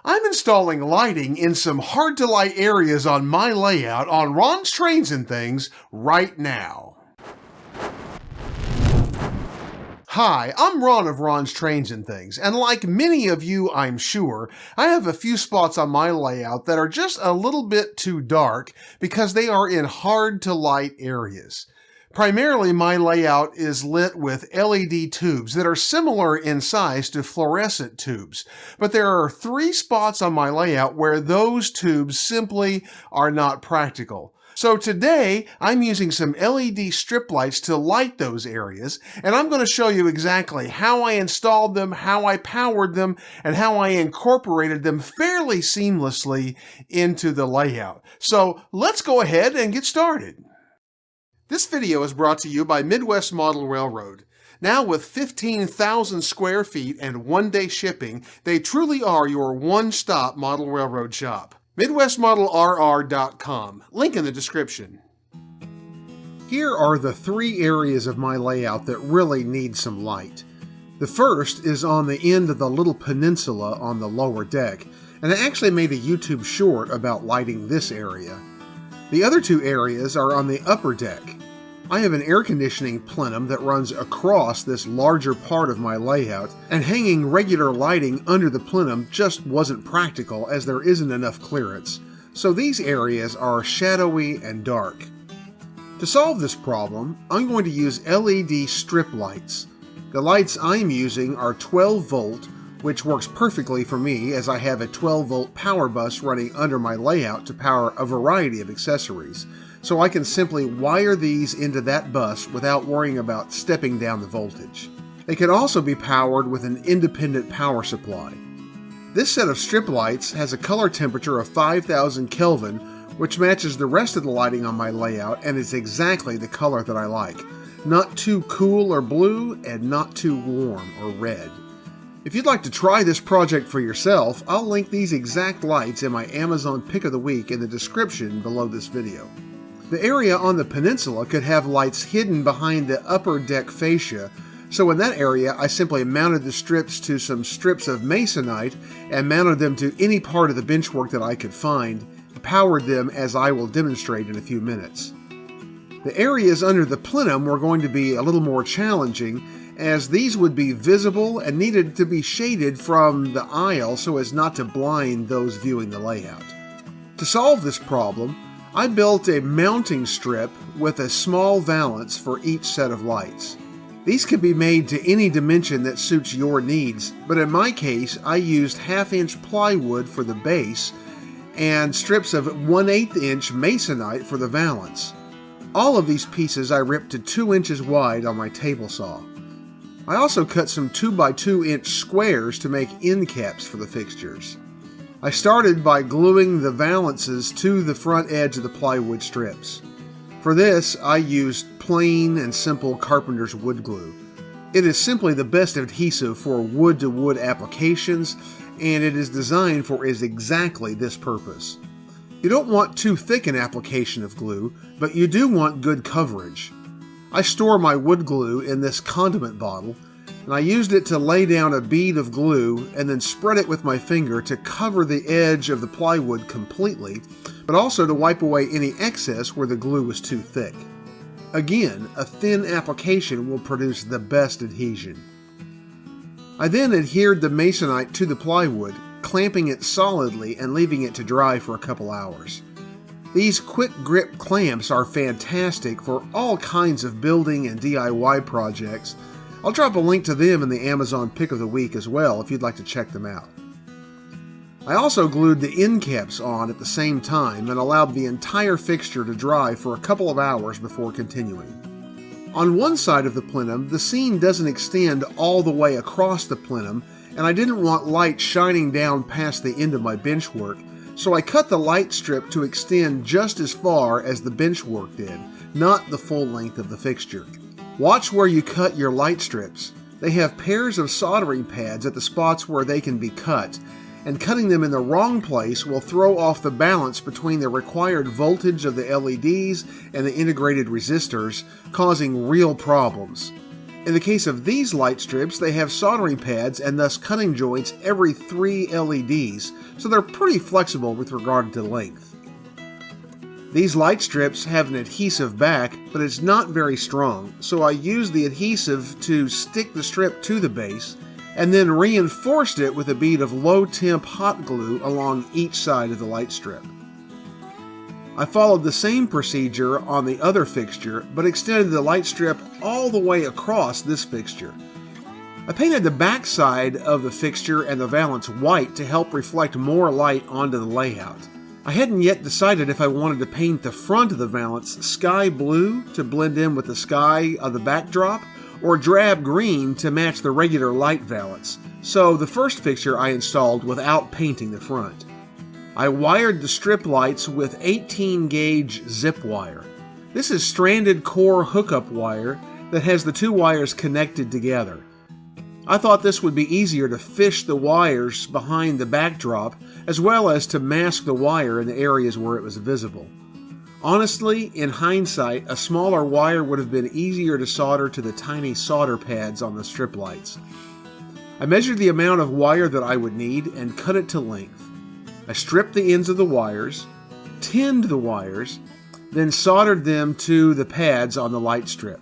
I'm installing lighting in some hard-to-light areas on my layout on Ron's Trains and Things right now. Hi, I'm Ron of Ron's Trains and Things, and like many of you, I'm sure, I have a few spots on my layout that are just a little bit too dark because they are in hard-to-light areas. Primarily, my layout is lit with LED tubes that are similar in size to fluorescent tubes, but there are 3 spots on my layout where those tubes simply are not practical. So today, I'm using some LED strip lights to light those areas, and I'm going to show you exactly how I installed them, how I powered them, and how I incorporated them fairly seamlessly into the layout. So let's go ahead and get started. This video is brought to you by Midwest Model Railroad. Now with 15,000 square feet and 1-day shipping, they truly are your one-stop model railroad shop. MidwestModelRR.com, link in the description. Here are the 3 areas of my layout that really need some light. The first is on the end of the little peninsula on the lower deck, and I actually made a YouTube short about lighting this area. The other 2 areas are on the upper deck. I have an air conditioning plenum that runs across this larger part of my layout, and hanging regular lighting under the plenum just wasn't practical as there isn't enough clearance, so these areas are shadowy and dark. To solve this problem, I'm going to use LED strip lights. The lights I'm using are 12 volt, which works perfectly for me as I have a 12 volt power bus running under my layout to power a variety of accessories. So I can simply wire these into that bus without worrying about stepping down the voltage. They can also be powered with an independent power supply. This set of strip lights has a color temperature of 5,000 Kelvin, which matches the rest of the lighting on my layout and is exactly the color that I like. Not too cool or blue, and not too warm or red. If you'd like to try this project for yourself, I'll link these exact lights in my Amazon Pick of the Week in the description below this video. The area on the peninsula could have lights hidden behind the upper deck fascia, so in that area I simply mounted the strips to some strips of masonite and mounted them to any part of the benchwork that I could find, and powered them as I will demonstrate in a few minutes. The areas under the plenum were going to be a little more challenging, as these would be visible and needed to be shaded from the aisle so as not to blind those viewing the layout. To solve this problem, I built a mounting strip with a small valance for each set of lights. These can be made to any dimension that suits your needs, but in my case I used 1/2-inch plywood for the base and strips of 1/8 inch masonite for the valance. All of these pieces I ripped to 2 inches wide on my table saw. I also cut some 2x2 inch squares to make end caps for the fixtures. I started by gluing the valances to the front edge of the plywood strips. For this, I used plain and simple carpenter's wood glue. It is simply the best adhesive for wood-to-wood applications, and it is designed for exactly this purpose. You don't want too thick an application of glue, but you do want good coverage. I store my wood glue in this condiment bottle, and I used it to lay down a bead of glue and then spread it with my finger to cover the edge of the plywood completely, but also to wipe away any excess where the glue was too thick. Again, a thin application will produce the best adhesion. I then adhered the masonite to the plywood, clamping it solidly and leaving it to dry for a couple hours. These quick grip clamps are fantastic for all kinds of building and DIY projects. I'll drop a link to them in the Amazon Pick of the Week as well if you'd like to check them out. I also glued the end caps on at the same time and allowed the entire fixture to dry for a couple of hours before continuing. On one side of the plenum, the scene doesn't extend all the way across the plenum, and I didn't want light shining down past the end of my benchwork, so I cut the light strip to extend just as far as the benchwork did, not the full length of the fixture. Watch where you cut your light strips. They have pairs of soldering pads at the spots where they can be cut, and cutting them in the wrong place will throw off the balance between the required voltage of the LEDs and the integrated resistors, causing real problems. In the case of these light strips, they have soldering pads and thus cutting joints every 3 LEDs, so they're pretty flexible with regard to length. These light strips have an adhesive back, but it's not very strong, so I used the adhesive to stick the strip to the base, and then reinforced it with a bead of low-temp hot glue along each side of the light strip. I followed the same procedure on the other fixture, but extended the light strip all the way across this fixture. I painted the back side of the fixture and the valance white to help reflect more light onto the layout. I hadn't yet decided if I wanted to paint the front of the valance sky blue to blend in with the sky of the backdrop, or drab green to match the regular light valance, so the first fixture I installed without painting the front. I wired the strip lights with 18 gauge zip wire. This is stranded core hookup wire that has the 2 wires connected together. I thought this would be easier to fish the wires behind the backdrop, as well as to mask the wire in the areas where it was visible. Honestly, in hindsight, a smaller wire would have been easier to solder to the tiny solder pads on the strip lights. I measured the amount of wire that I would need and cut it to length. I stripped the ends of the wires, tinned the wires, then soldered them to the pads on the light strip.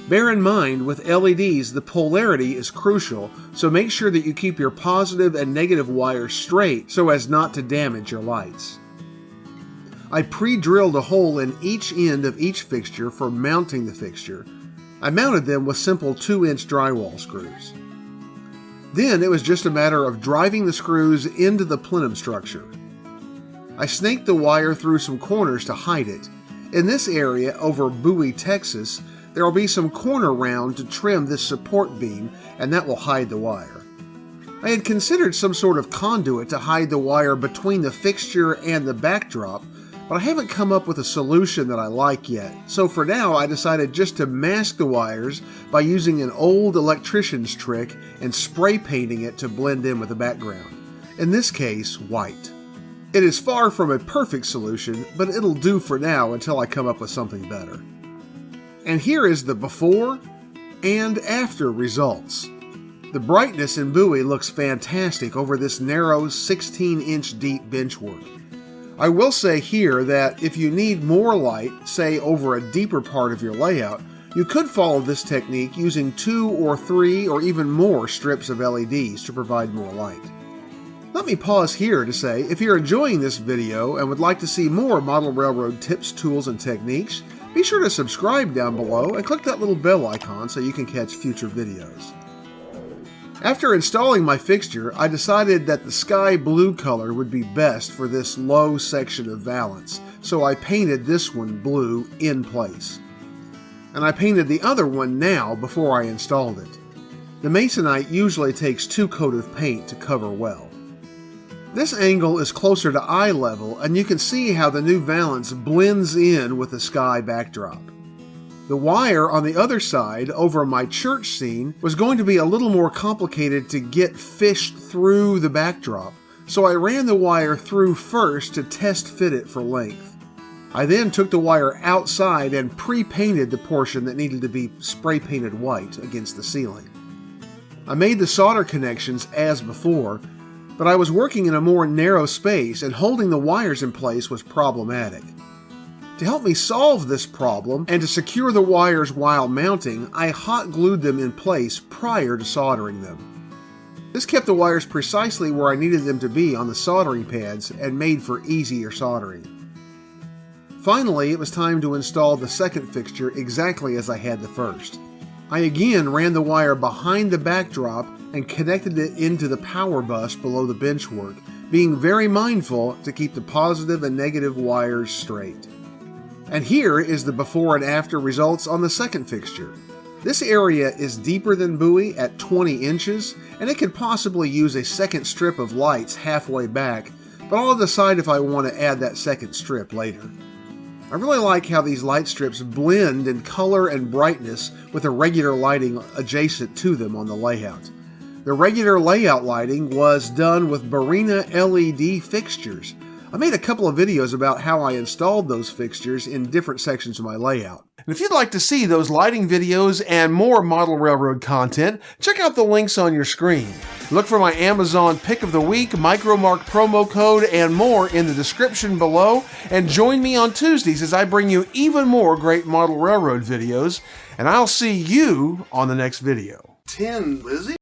Bear in mind, with LEDs, the polarity is crucial, so make sure that you keep your positive and negative wires straight so as not to damage your lights. I pre-drilled a hole in each end of each fixture for mounting the fixture. I mounted them with simple 2-inch drywall screws. Then it was just a matter of driving the screws into the plenum structure. I snaked the wire through some corners to hide it. In this area over Bowie, Texas, there will be some corner round to trim this support beam, and that will hide the wire. I had considered some sort of conduit to hide the wire between the fixture and the backdrop, but I haven't come up with a solution that I like yet, so for now I decided just to mask the wires by using an old electrician's trick and spray painting it to blend in with the background. In this case, white. It is far from a perfect solution, but it'll do for now until I come up with something better. And here is the before and after results. The brightness in Bowie looks fantastic over this narrow 16-inch deep benchwork. I will say here that if you need more light, say over a deeper part of your layout, you could follow this technique using 2 or 3 or even more strips of LEDs to provide more light. Let me pause here to say, if you're enjoying this video and would like to see more model railroad tips, tools, and techniques, be sure to subscribe down below and click that little bell icon so you can catch future videos. After installing my fixture, I decided that the sky blue color would be best for this low section of valance, so I painted this one blue in place. And I painted the other one now before I installed it. The Masonite usually takes 2 coats of paint to cover well. This angle is closer to eye level, and you can see how the new valance blends in with the sky backdrop. The wire on the other side, over my church scene, was going to be a little more complicated to get fished through the backdrop, so I ran the wire through first to test fit it for length. I then took the wire outside and pre-painted the portion that needed to be spray painted white against the ceiling. I made the solder connections as before, but I was working in a more narrow space and holding the wires in place was problematic. To help me solve this problem and to secure the wires while mounting, I hot glued them in place prior to soldering them. This kept the wires precisely where I needed them to be on the soldering pads and made for easier soldering. Finally, it was time to install the second fixture exactly as I had the first. I again ran the wire behind the backdrop and connected it into the power bus below the benchwork, being very mindful to keep the positive and negative wires straight. And here is the before and after results on the second fixture. This area is deeper than Bowie at 20 inches, and it could possibly use a second strip of lights halfway back, but I'll decide if I want to add that second strip later. I really like how these light strips blend in color and brightness with the regular lighting adjacent to them on the layout. The regular layout lighting was done with Barina LED fixtures. I made a couple of videos about how I installed those fixtures in different sections of my layout. And if you'd like to see those lighting videos and more model railroad content, check out the links on your screen. Look for my Amazon Pick of the Week, Micromark promo code, and more in the description below. And join me on Tuesdays as I bring you even more great model railroad videos. And I'll see you on the next video. 10, Lizzie.